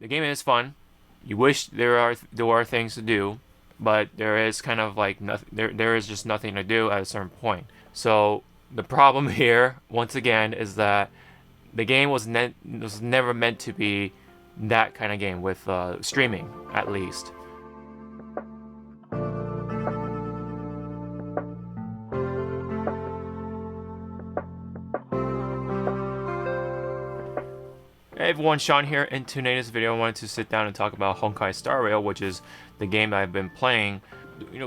the game is fun. You wish there are things to do, but there is kind of like nothing. There is just nothing to do at a certain point. So the problem here, once again, is that the game was never meant to be that kind of game with streaming, at least. Hey everyone, Sean here. In today's video, I wanted to sit down and talk about Honkai Star Rail, which is the game that I've been playing,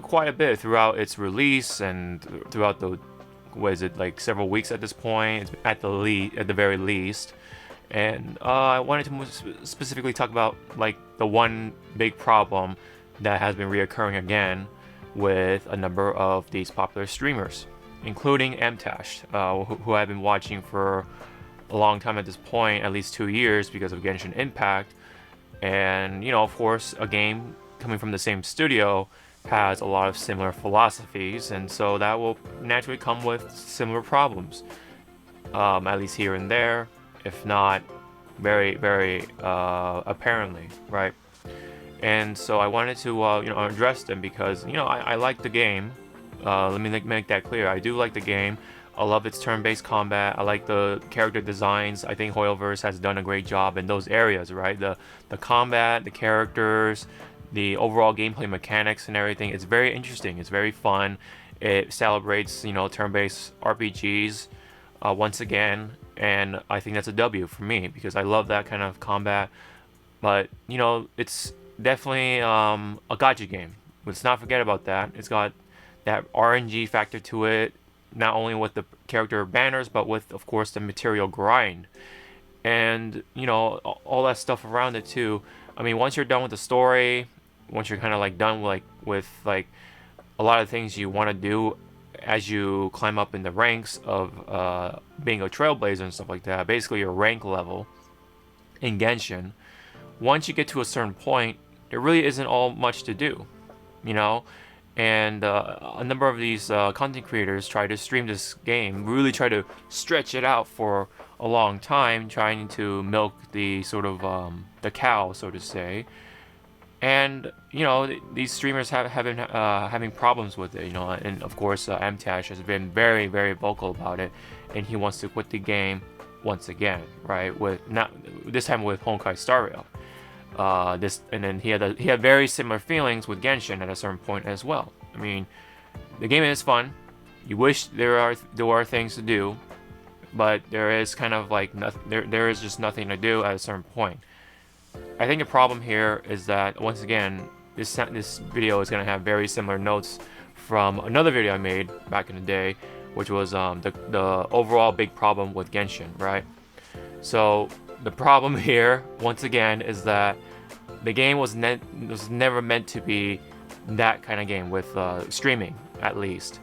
quite a bit throughout its release and throughout the, what is it, like several weeks at this point, at the very least. And I wanted to specifically talk about like the one big problem that has been reoccurring again with a number of these popular streamers, including Mtash, who I've been watching for a long time at this point, at least 2 years, because of Genshin Impact. And of course, a game coming from the same studio has a lot of similar philosophies, and so that will naturally come with similar problems, at least here and there, if not very apparently, right? And so I wanted to address them because I like the game. Let me make that clear. I do like the game. I love its turn-based combat. I like the character designs. I think Hoyoverse has done a great job in those areas, right? The combat, the characters, the overall gameplay mechanics and everything. It's very interesting. It's very fun. It celebrates, turn-based RPGs once again, and I think that's a W for me because I love that kind of combat. But it's definitely a gacha game. Let's not forget about that. It's got that RNG factor to it, not only with the character banners, but with, of course, the material grind. And, all that stuff around it, too. I mean, once you're done with the story, once you're kind of, like, done with a lot of things you want to do as you climb up in the ranks of being a trailblazer and stuff like that, basically your rank level in Genshin, once you get to a certain point, there really isn't all much to do, And a number of these content creators try to stream this game, really try to stretch it out for a long time, trying to milk the sort of the cow, so to say. And these streamers have been having problems with it, And of course, Mtash has been very vocal about it, and he wants to quit the game once again, right? This time with Honkai Star Rail. And then he had very similar feelings with Genshin at a certain point as well. I mean, the game is fun. You wish there are things to do, but there is kind of like nothing. There is just nothing to do at a certain point. I think the problem here is that once again, this video is going to have very similar notes from another video I made back in the day, which was the overall big problem with Genshin, right? So the problem here, once again, is that the game was never meant to be that kind of game with streaming, at least.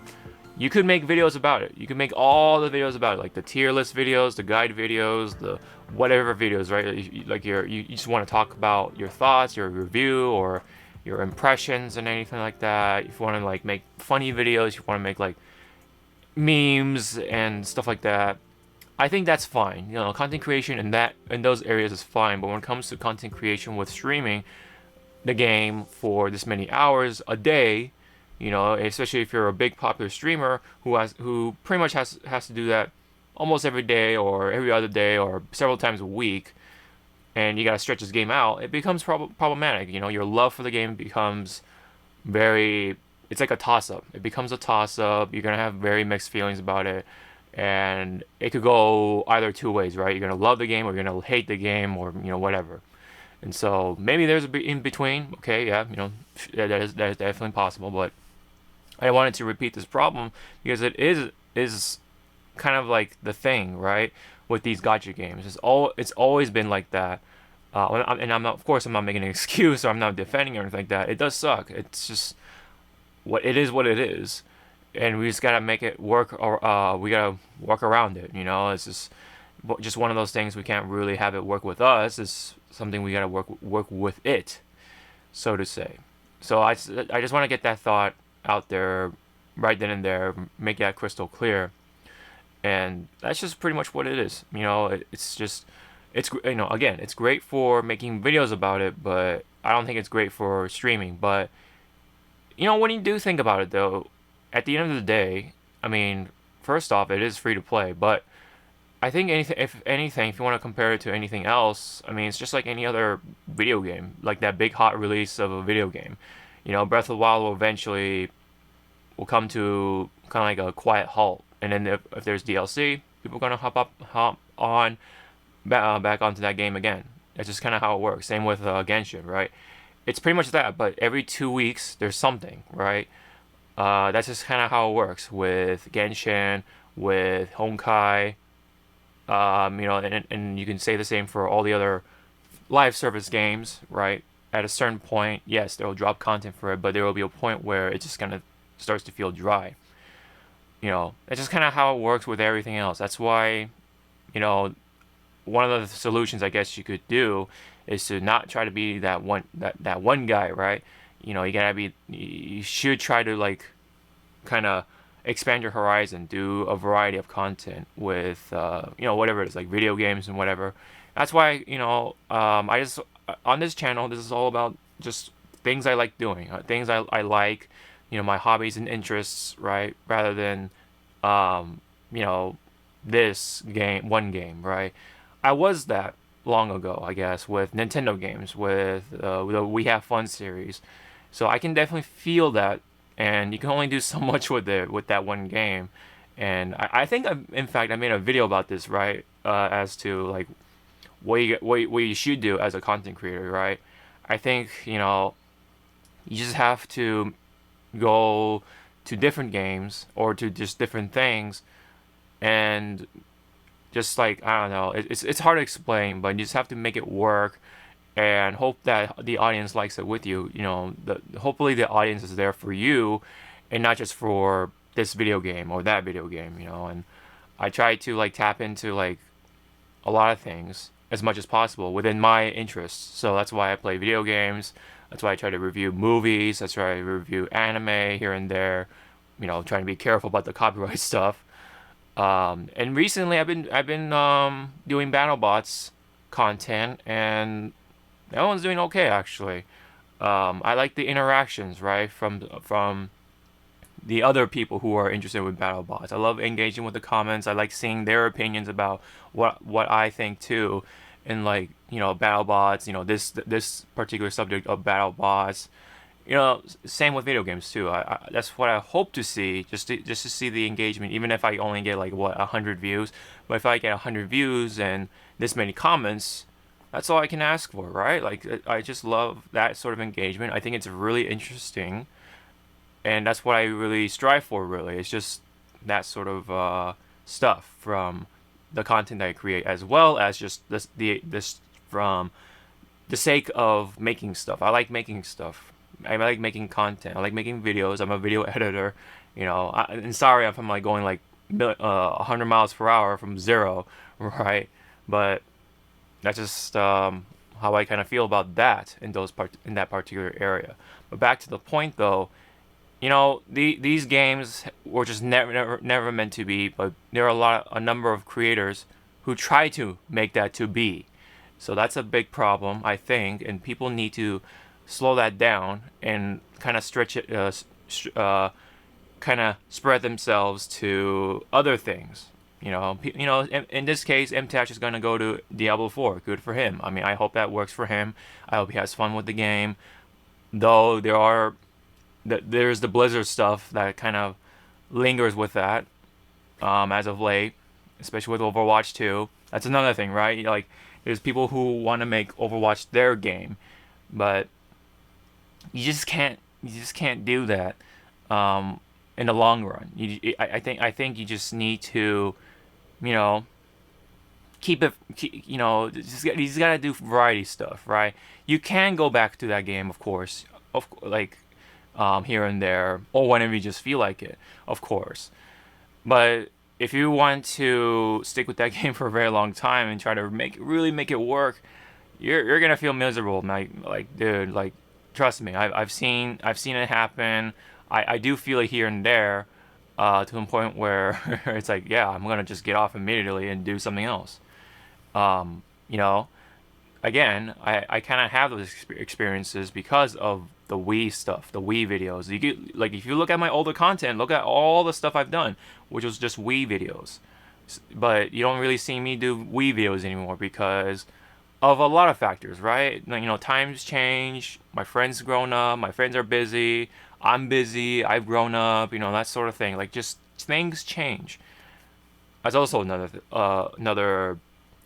You could make videos about it. You could make all the videos about it, like the tier list videos, the guide videos, the whatever videos, right? Like you just want to talk about your thoughts, your review, or your impressions and anything like that. If you want to like make funny videos, you want to make like memes and stuff like that, I think that's fine. Content creation in those areas is fine. But when it comes to content creation with streaming the game for this many hours a day, especially if you're a big popular streamer who pretty much has to do that almost every day or every other day or several times a week, and you gotta stretch this game out, it becomes problematic. Your love for the game becomes it's like a toss-up. It becomes a toss-up. You're gonna have very mixed feelings about it. And it could go either two ways, right? You're gonna love the game, or you're gonna hate the game, or whatever. And so maybe there's a bit in between. Okay, yeah, that is definitely possible. But I wanted to repeat this problem because it is kind of like the thing, right? With these gacha games, it's always been like that. And I'm not, of course, I'm not making an excuse, or I'm not defending or anything like that. It does suck. It's just what it is. And we just gotta make it work, or we gotta work around it. It's just one of those things. We can't really have it work with us. It's something we gotta work with it, so to say. So I just want to get that thought out there right then and there, make that crystal clear, and that's just pretty much what it is. it's, again, it's great for making videos about it, but I don't think it's great for streaming. But when you do think about it, though, at the end of the day, I mean, first off, it is free to play, but I think if you want to compare it to anything else, I mean, it's just like any other video game, like that big hot release of a video game. Breath of the Wild will come to kind of like a quiet halt, and then if there's DLC, people are gonna hop on back onto that game again. That's just kind of how it works. Same with Genshin, right? It's pretty much that, but every 2 weeks there's something, right? That's just kind of how it works with Genshin, with Honkai. And you can say the same for all the other live service games, right? At a certain point, yes, they'll drop content for it, but there will be a point where it just kind of starts to feel dry. That's just kind of how it works with everything else. That's why, one of the solutions I guess you could do is to not try to be that one guy, right? You should try to like kind of expand your horizon, do a variety of content with whatever it is, like video games and whatever. That's why I just on this channel, this is all about just things I like doing, things I like, my hobbies and interests, right? Rather than um, you know this one game, right? I was that long ago, I guess, with Nintendo games, with the We Have Fun series. So I can definitely feel that, and you can only do so much with that one game. And I think in fact I made a video about this, right? As to like what you should do as a content creator, right? I think you just have to go to different games or to just different things, and just like I don't know, it's hard to explain, but you just have to make it work and hope that the audience likes it with you. Hopefully the audience is there for you and not just for this video game or that video game. And I try to like tap into like a lot of things as much as possible within my interests. So that's why I play video games. That's why I try to review movies. That's why I review anime here and there. Trying to be careful about the copyright stuff. And recently I've been doing BattleBots content, and that one's doing okay actually. I like the interactions, right, from the other people who are interested with BattleBots. I love engaging with the comments. I like seeing their opinions about what I think too, and like BattleBots. This particular subject of BattleBots. Same with video games too. That's what I hope to see, just to see the engagement, even if I only get like 100 views. But if I get 100 views and this many comments, that's all I can ask for, right? Like I just love that sort of engagement. I think it's really interesting, and that's what I really strive for. Really, it's just that sort of stuff from the content that I create, as well as just this from the sake of making stuff. I like making stuff. I like making content. I like making videos. I'm a video editor. And sorry if I'm like going like 100 miles per hour from zero, right? But that's just how I kind of feel about that in that particular area. But back to the point though, these games were just never meant to be. But there are a number of creators who try to make that to be. So that's a big problem, I think, and people need to slow that down and kind of stretch it, kind of spread themselves to other things. In this case, MTash is gonna go to Diablo 4. Good for him. I mean, I hope that works for him. I hope he has fun with the game. Though there's the Blizzard stuff that kind of lingers with that as of late, especially with Overwatch 2. That's another thing, right? Like, there's people who want to make Overwatch their game, but you just can't do that in the long run. I think you just need to keep it, you just gotta do variety stuff, right? You can go back to that game, of course, here and there, or whenever you just feel like it, of course. But if you want to stick with that game for a very long time and try to really make it work, you're gonna feel miserable, man. Like, dude, like, trust me, I've seen it happen. I do feel it here and there, to the point where it's like, yeah, I'm gonna just get off immediately and do something else. you know, again, I kind of have those experiences because of the Wii stuff, the Wii videos. You get, like, if you look at my older content, look at all the stuff I've done, which was just Wii videos. But you don't really see me do Wii videos anymore because of a lot of factors, right? You know, times change. My friends grown up. My friends are busy. I'm busy. I've grown up. You know, that sort of thing. Like, just things change. That's also another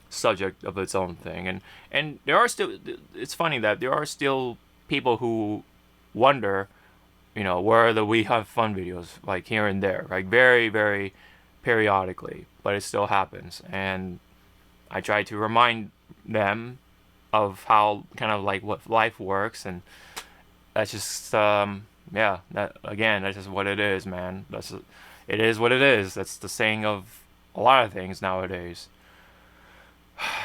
subject of its own thing. And there are still. It's funny that there are still people who wonder, you know, where are the We Have Fun videos, like here and there, like very, very periodically, but it still happens. And I try to remind them of how kind of like what life works, and that's just yeah, that again, that's just what it is, man. It is what it is. That's the saying of a lot of things nowadays.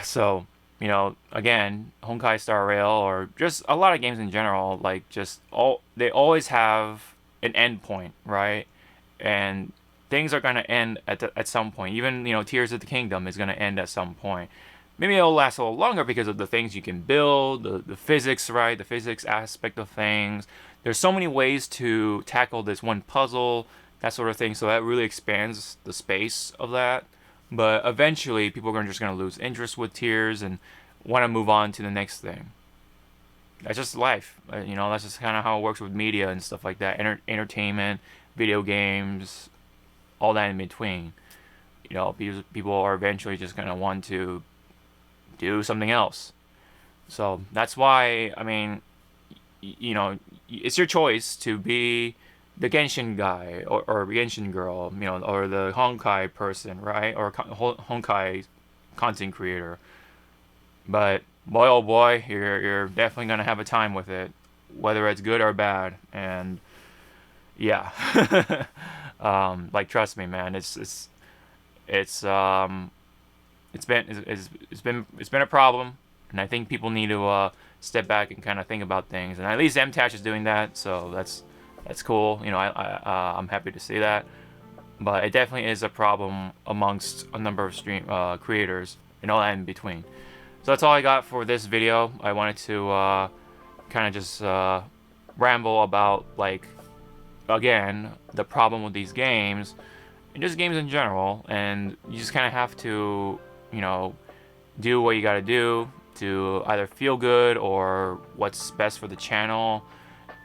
So, you know, again, Honkai Star Rail or just a lot of games in general, like just all they always have an end point, right? And things are gonna end at some point. Even, you know, Tears of the Kingdom is gonna end at some point. Maybe it'll last a little longer because of the things you can build, the physics, right? The physics aspect of things. There's so many ways to tackle this one puzzle, that sort of thing. So that really expands the space of that. But eventually, people are just gonna lose interest with Tears and want to move on to the next thing. That's just life, you know. That's just kind of how it works with media and stuff like that. Entertainment, video games, all that in between. You know, people are eventually just gonna want to do something else. So that's why, I mean, you know, it's your choice to be the Genshin guy or Genshin girl, you know, or the Honkai person, right? Or Honkai content creator. But boy, oh boy, you're definitely gonna have a time with it, whether it's good or bad. And yeah, like trust me, man, it's it's been a problem, and I think people need to step back and kind of think about things. And at least MTash is doing that, so that's cool. You know, I'm happy to see that. But it definitely is a problem amongst a number of stream creators and all that in between. So that's all I got for this video. I wanted to kind of just ramble about, like, again, the problem with these games and just games in general. And you just kind of have to, you know, do what you got to do to either feel good or what's best for the channel.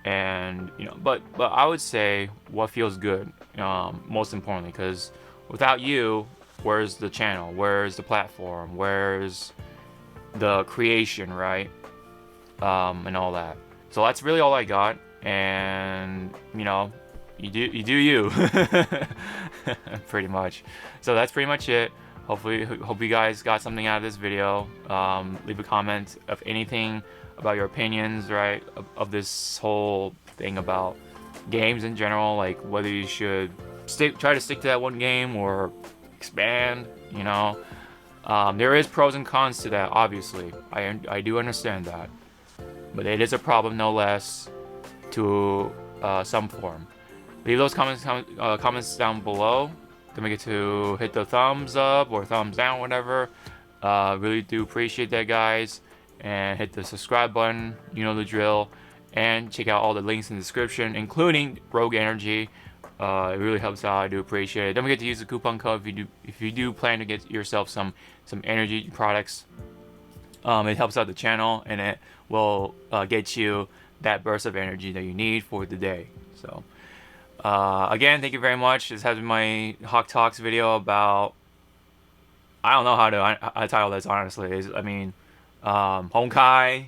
And, you know, but I would say what feels good, most importantly, because without you, where's the channel? Where's the platform? Where's the creation, right? And all that. So that's really all I got. And, you know, you do you. Pretty much. So that's pretty much it. Hopefully, hope you guys got something out of this video. Leave a comment of anything about your opinions, right, of this whole thing about games in general, like whether you should try to stick to that one game or expand, you know. There is pros and cons to that, obviously. I do understand that, but it is a problem no less to some form. Leave those comments down below. Don't forget to hit the thumbs up or thumbs down, whatever. Really do appreciate that, guys. And hit the subscribe button, you know the drill. And check out all the links in the description, including Rogue Energy. It really helps out. I do appreciate it. Don't forget to use the coupon code if you do plan to get yourself some energy products. It helps out the channel, and it will get you that burst of energy that you need for the day. So again, thank you very much. This has been my Hawke Talks video about, I don't know how to title this, honestly. I mean, Honkai,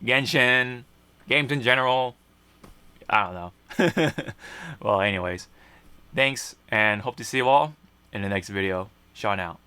Genshin, games in general. I don't know. Well, anyways, thanks, and hope to see you all in the next video. Sean out.